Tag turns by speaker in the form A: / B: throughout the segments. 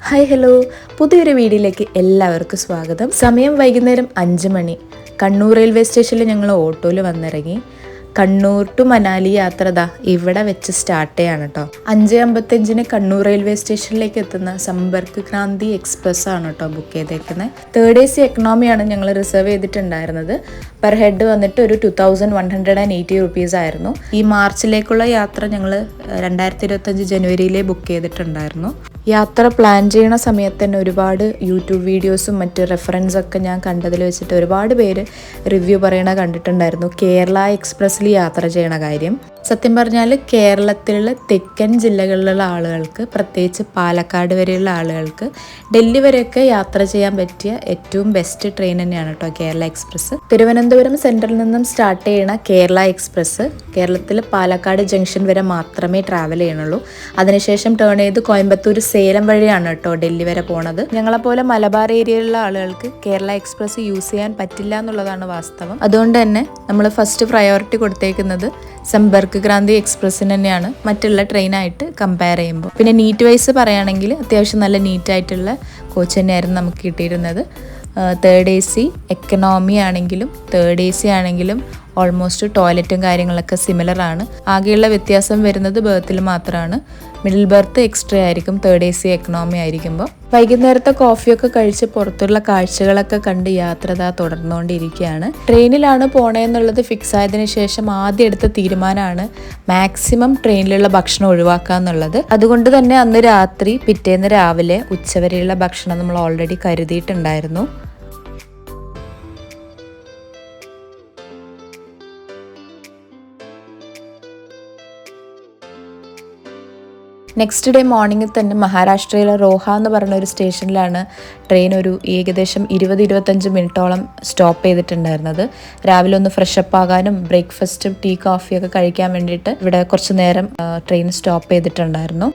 A: Hi hello, പുതിയൊരു വീഡിയോയിലേക്ക് എല്ലാവർക്കും സ്വാഗതം. സമയം വൈകുന്നേരം 5 മണി. കണ്ണൂർ റെയിൽവേ സ്റ്റേഷനിൽ ഞങ്ങൾ ഓട്ടോയിൽ വന്നിറങ്ങി. കണ്ണൂർ ടു മനാലി യാത്ര ഇവിടെ വെച്ച് സ്റ്റാർട്ട് ചെയ്യാണ് കേട്ടോ. 5:55 കണ്ണൂർ റെയിൽവേ സ്റ്റേഷനിലേക്ക് എത്തുന്ന സമ്പർക്ക് ക്രാന്തി എക്സ്പ്രസ് ആണ് കേട്ടോ ബുക്ക് ചെയ്തേക്കുന്നത്. 3rd AC എക്കണോമിയാണ് ഞങ്ങൾ റിസർവ് ചെയ്തിട്ടുണ്ടായിരുന്നത്. പെർ ഹെഡ് വന്നിട്ട് ഒരു 2180 റുപ്പീസ് ആയിരുന്നു. ഈ മാർച്ചിലേക്കുള്ള യാത്ര ഞങ്ങൾ 2025 ജനുവരിയിലേ ബുക്ക് ചെയ്തിട്ടുണ്ടായിരുന്നു. യാത്ര പ്ലാൻ ചെയ്യണ സമയത്ത് തന്നെ ഒരുപാട് യൂട്യൂബ് വീഡിയോസും മറ്റ് റെഫറൻസൊക്കെ ഞാൻ കണ്ടതിൽ വെച്ചിട്ട് ഒരുപാട് പേര് റിവ്യൂ പറയണ കണ്ടിട്ടുണ്ടായിരുന്നു കേരള എക്സ്പ്രസ്സിൽ യാത്ര ചെയ്യണ കാര്യം. സത്യം പറഞ്ഞാൽ കേരളത്തിലുള്ള തെക്കൻ ജില്ലകളിലുള്ള ആളുകൾക്ക്, പ്രത്യേകിച്ച് പാലക്കാട് വരെയുള്ള ആളുകൾക്ക് ഡൽഹി വരെയൊക്കെ യാത്ര ചെയ്യാൻ പറ്റിയ ഏറ്റവും ബെസ്റ്റ് ട്രെയിൻ തന്നെയാണ് കേട്ടോ കേരള എക്സ്പ്രസ്. തിരുവനന്തപുരം സെൻട്രലിൽ നിന്നും സ്റ്റാർട്ട് ചെയ്യണ കേരള എക്സ്പ്രസ് കേരളത്തിൽ പാലക്കാട് ജംഗ്ഷൻ വരെ മാത്രമേ ട്രാവൽ ചെയ്യണുള്ളൂ. അതിനുശേഷം ടേൺ ചെയ്ത് കോയമ്പത്തൂർ സേലം വഴിയാണ് കേട്ടോ ഡൽഹി വരെ പോണത്. ഞങ്ങളെപ്പോലെ മലബാർ ഏരിയയിലുള്ള ആളുകൾക്ക് കേരള എക്സ്പ്രസ് യൂസ് ചെയ്യാൻ പറ്റില്ല എന്നുള്ളതാണ് വാസ്തവം. അതുകൊണ്ട് തന്നെ നമ്മൾ ഫസ്റ്റ് പ്രയോറിറ്റി കൊടുത്തേക്കുന്നത് സമ്പർക്ക് ക്രാന്തി എക്സ്പ്രസ്സിന് തന്നെയാണ് മറ്റുള്ള ട്രെയിനായിട്ട് കമ്പയർ ചെയ്യുമ്പോൾ. പിന്നെ നീറ്റ് വൈസ് പറയുകയാണെങ്കിൽ അത്യാവശ്യം നല്ല നീറ്റായിട്ടുള്ള കോച്ച് തന്നെയായിരുന്നു നമുക്ക് കിട്ടിയിരുന്നത്. 3rd AC എക്കണോമി ആണെങ്കിലും 3rd AC ആണെങ്കിലും ഓൾമോസ്റ്റ് ടോയ്ലറ്റും കാര്യങ്ങളൊക്കെ സിമിലർ ആണ്. ആകെയുള്ള വ്യത്യാസം വരുന്നത് ബർത്തിൽ മാത്രമാണ്. മിഡിൽ ബർത്ത് എക്സ്ട്രാ ആയിരിക്കും 3rd AC എക്കണോമി ആയിരിക്കുമ്പോൾ. വൈകുന്നേരത്തെ കോഫിയൊക്കെ കഴിച്ച് പുറത്തുള്ള കാഴ്ചകളൊക്കെ കണ്ട് യാത്ര തുടർന്നുകൊണ്ടിരിക്കുകയാണ്. ട്രെയിനിലാണ് പോണേന്നുള്ളത് ഫിക്സ് ആയതിനു ശേഷം ആദ്യം എടുത്ത തീരുമാനമാണ് മാക്സിമം ട്രെയിനിലുള്ള ഭക്ഷണം ഒഴിവാക്കുക എന്നുള്ളത്. അതുകൊണ്ട് തന്നെ അന്ന് രാത്രി പിറ്റേന്ന് രാവിലെ ഉച്ചവരെയുള്ള ഭക്ഷണം നമ്മൾ ഓൾറെഡി കരുതിയിട്ടുണ്ടായിരുന്നു. നെക്സ്റ്റ് ഡേ മോർണിംഗിൽ തന്നെ മഹാരാഷ്ട്രയിലെ റോഹ എന്ന് പറയുന്ന ഒരു സ്റ്റേഷനിലാണ് ട്രെയിൻ ഒരു ഏകദേശം 20-25 മിനിറ്റോളം സ്റ്റോപ്പ് ചെയ്തിട്ടുണ്ടായിരുന്നത്. രാവിലെ ഒന്ന് ഫ്രഷപ്പ് ആകാനും ബ്രേക്ക്ഫാസ്റ്റും ടീ കോഫിയൊക്കെ കഴിക്കാൻ വേണ്ടിയിട്ട് ഇവിടെ കുറച്ച് നേരം ട്രെയിൻ സ്റ്റോപ്പ് ചെയ്തിട്ടുണ്ടായിരുന്നു.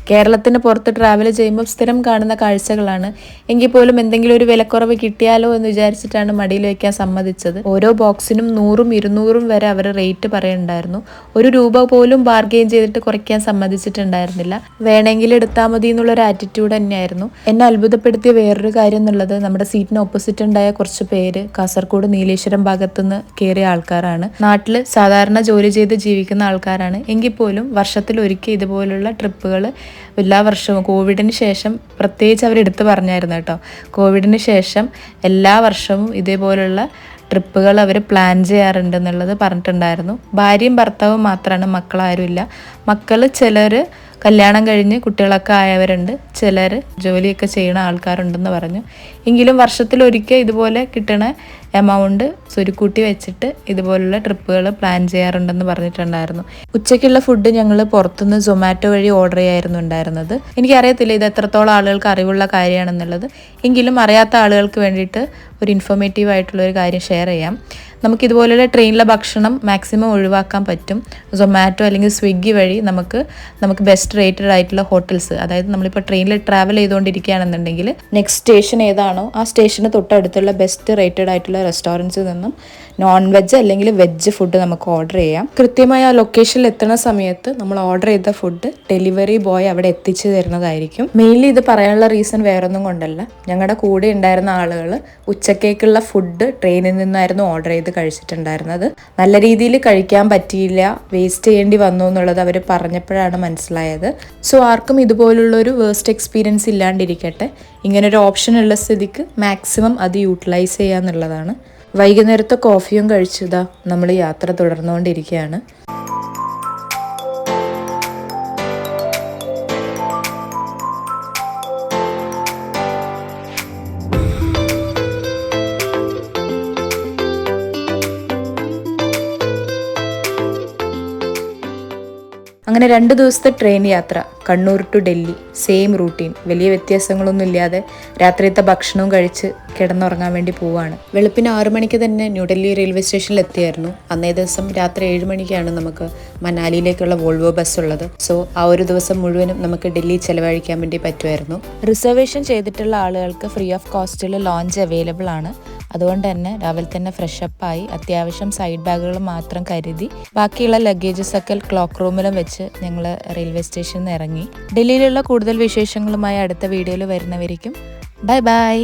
A: കേരളത്തിന് പുറത്ത് ട്രാവൽ ചെയ്യുമ്പോൾ സ്ഥിരം കാണുന്ന കാഴ്ചകളാണ്. എങ്കിൽ പോലും എന്തെങ്കിലും ഒരു വിലക്കുറവ് കിട്ടിയാലോ എന്ന് വിചാരിച്ചിട്ടാണ് മടിയിൽ വയ്ക്കാൻ സമ്മതിച്ചത്. ഓരോ ബോക്സിനും 100-200 വരെ അവർ റേറ്റ് പറയുന്നുണ്ടായിരുന്നു. ₹1 പോലും ബാർഗെയിൻ ചെയ്തിട്ട് കുറയ്ക്കാൻ സമ്മതിച്ചിട്ടുണ്ടായിരുന്നില്ല. വേണമെങ്കിൽ എടുത്താൽ മതി എന്നുള്ളൊരു ആറ്റിറ്റ്യൂഡ് തന്നെയായിരുന്നു. എന്നെ അത്ഭുതപ്പെടുത്തിയ വേറൊരു കാര്യം എന്നുള്ളത് നമ്മുടെ സീറ്റിന് ഓപ്പോസിറ്റ് ഉണ്ടായ കുറച്ച് പേര് കാസർഗോഡ് നീലേശ്വരം ഭാഗത്തുനിന്ന് കയറിയ ആൾക്കാരാണ്. നാട്ടിൽ സാധാരണ ജോലി ചെയ്ത് ജീവിക്കുന്ന ആൾക്കാരാണ്. എങ്കിൽ പോലും വർഷത്തിലൊരിക്കൽ ഇതുപോലുള്ള ട്രിപ്പുകൾ എല്ലാ വർഷവും, കോവിഡിന് ശേഷം പ്രത്യേകിച്ച് അവരെടുത്ത് പറഞ്ഞായിരുന്നു കേട്ടോ, കോവിഡിന് ശേഷം എല്ലാ വർഷവും ഇതേപോലുള്ള ട്രിപ്പുകൾ അവർ പ്ലാൻ ചെയ്യാറുണ്ടെന്നുള്ളത് പറഞ്ഞിട്ടുണ്ടായിരുന്നു. ഭാര്യയും ഭർത്താവും മാത്രമാണ്, മക്കളാരുമില്ല. മക്കൾ ചിലർ കല്യാണം കഴിഞ്ഞ് കുട്ടികളൊക്കെ ആയവരുണ്ട്, ചിലർ ജോലിയൊക്കെ ചെയ്യുന്ന ആൾക്കാരുണ്ടെന്ന് പറഞ്ഞു. എങ്കിലും വർഷത്തിലൊരിക്കൽ ഇതുപോലെ കിട്ടണ എമൗണ്ട് സ്വരുക്കൂട്ടി വെച്ചിട്ട് ഇതുപോലുള്ള ട്രിപ്പുകൾ പ്ലാൻ ചെയ്യാറുണ്ടെന്ന് പറഞ്ഞിട്ടുണ്ടായിരുന്നു. ഉച്ചയ്ക്കുള്ള ഫുഡ് ഞങ്ങൾ പുറത്തുനിന്ന് സൊമാറ്റോ വഴി ഓർഡർ ചെയ്യായിരുന്നു ഉണ്ടായിരുന്നത്. എനിക്കറിയത്തില്ല ഇത് എത്രത്തോളം ആളുകൾക്ക് അറിവുള്ള കാര്യമാണെന്നുള്ളത്. എങ്കിലും അറിയാത്ത ആളുകൾക്ക് വേണ്ടിയിട്ട് ഒരു ഇൻഫോർമേറ്റീവ് ആയിട്ടുള്ള ഒരു കാര്യം ഷെയർ ചെയ്യാം. നമുക്കിതുപോലുള്ള ട്രെയിനിലെ ഭക്ഷണം മാക്സിമം ഒഴിവാക്കാൻ പറ്റും. സൊമാറ്റോ അല്ലെങ്കിൽ സ്വിഗ്ഗി വഴി നമുക്ക് ബെസ്റ്റ് റേറ്റഡ് ആയിട്ടുള്ള ഹോട്ടൽസ്, അതായത് നമ്മളിപ്പോൾ ട്രെയിനിൽ ട്രാവൽ ചെയ്തുകൊണ്ടിരിക്കുകയാണെന്നുണ്ടെങ്കിൽ നെക്സ്റ്റ് സ്റ്റേഷൻ ഏതാണോ ആ സ്റ്റേഷന് തൊട്ടടുത്തുള്ള ബെസ്റ്റ് റേറ്റഡ് ആയിട്ടുള്ള റെസ്റ്റോറൻറ്റ്സിൽ നിന്നും നോൺ വെജ് അല്ലെങ്കിൽ വെജ് ഫുഡ് നമുക്ക് ഓർഡർ ചെയ്യാം. കൃത്യമായി ആ ലൊക്കേഷനിൽ എത്തുന്ന സമയത്ത് നമ്മൾ ഓർഡർ ചെയ്ത ഫുഡ് ഡെലിവറി ബോയ് അവിടെ എത്തിച്ചു തരുന്നതായിരിക്കും. മെയിൻലി ഇത് പറയാനുള്ള റീസൺ വേറൊന്നും കൊണ്ടല്ല, ഞങ്ങളുടെ കൂടെ ഉണ്ടായിരുന്ന ആളുകൾ ഉച്ചക്കേക്കുള്ള ഫുഡ് ട്രെയിനിൽ നിന്നായിരുന്നു ഓർഡർ ചെയ്ത് കഴിച്ചിട്ടുണ്ടായിരുന്നത്. നല്ല രീതിയിൽ കഴിക്കാൻ പറ്റിയില്ല, വേസ്റ്റ് ചെയ്യേണ്ടി വന്നു എന്നുള്ളത് അവർ പറഞ്ഞപ്പോഴാണ് മനസ്സിലായത്. സോ ആർക്കും ഇതുപോലുള്ളൊരു വേസ്റ്റ് എക്സ്പീരിയൻസ് ഇല്ലാണ്ടിരിക്കട്ടെ, ഇങ്ങനൊരു ഓപ്ഷൻ ഉള്ള സ്ഥിതിക്ക് മാക്സിമം അത് യൂട്ടിലൈസ് ചെയ്യുക എന്നുള്ളതാണ്. വൈകുന്നേരത്തെ കോഫിയും കഴിച്ചതാ നമ്മൾ യാത്ര തുടർന്നുകൊണ്ടിരിക്കുകയാണ്. അങ്ങനെ 2 ദിവസത്തെ ട്രെയിൻ യാത്ര, Kannur to Delhi, same routine, വലിയ വ്യത്യാസങ്ങളൊന്നും ഇല്ലാതെ രാത്രിയത്തെ ഭക്ഷണവും കഴിച്ച് കിടന്നുറങ്ങാൻ വേണ്ടി പോവാണ്. വെളുപ്പിന് 6 മണിക്ക് തന്നെ ന്യൂഡൽഹി റെയിൽവേ സ്റ്റേഷനിൽ എത്തിയായിരുന്നു. അന്നേ ദിവസം രാത്രി 7 മണിക്കാണ് നമുക്ക് മനാലിയിലേക്കുള്ള വോൾവോ ബസ് ഉള്ളത്. സോ ആ ഒരു ദിവസം മുഴുവനും നമുക്ക് ഡൽഹി ചെലവഴിക്കാൻ വേണ്ടി പറ്റുമായിരുന്നു. റിസർവേഷൻ ചെയ്തിട്ടുള്ള ആളുകൾക്ക് ഫ്രീ ഓഫ് കോസ്റ്റിൽ ലോഞ്ച് അവൈലബിൾ ആണ്. അതുകൊണ്ട് തന്നെ രാവിലെ തന്നെ ഫ്രഷപ്പായി അത്യാവശ്യം സൈഡ് ബാഗുകൾ മാത്രം കരുതി ബാക്കിയുള്ള ലഗേജസ് ഒക്കെ ക്ലോക്ക് റൂമിലും വെച്ച് ഞങ്ങൾ റെയിൽവേ സ്റ്റേഷനിൽ നിന്ന് ഇറങ്ങി. ഡൽഹിയിലുള്ള കൂടുതൽ വിശേഷങ്ങളുമായി അടുത്ത വീഡിയോയിൽ വരുന്നവരിക്കും. Bye bye.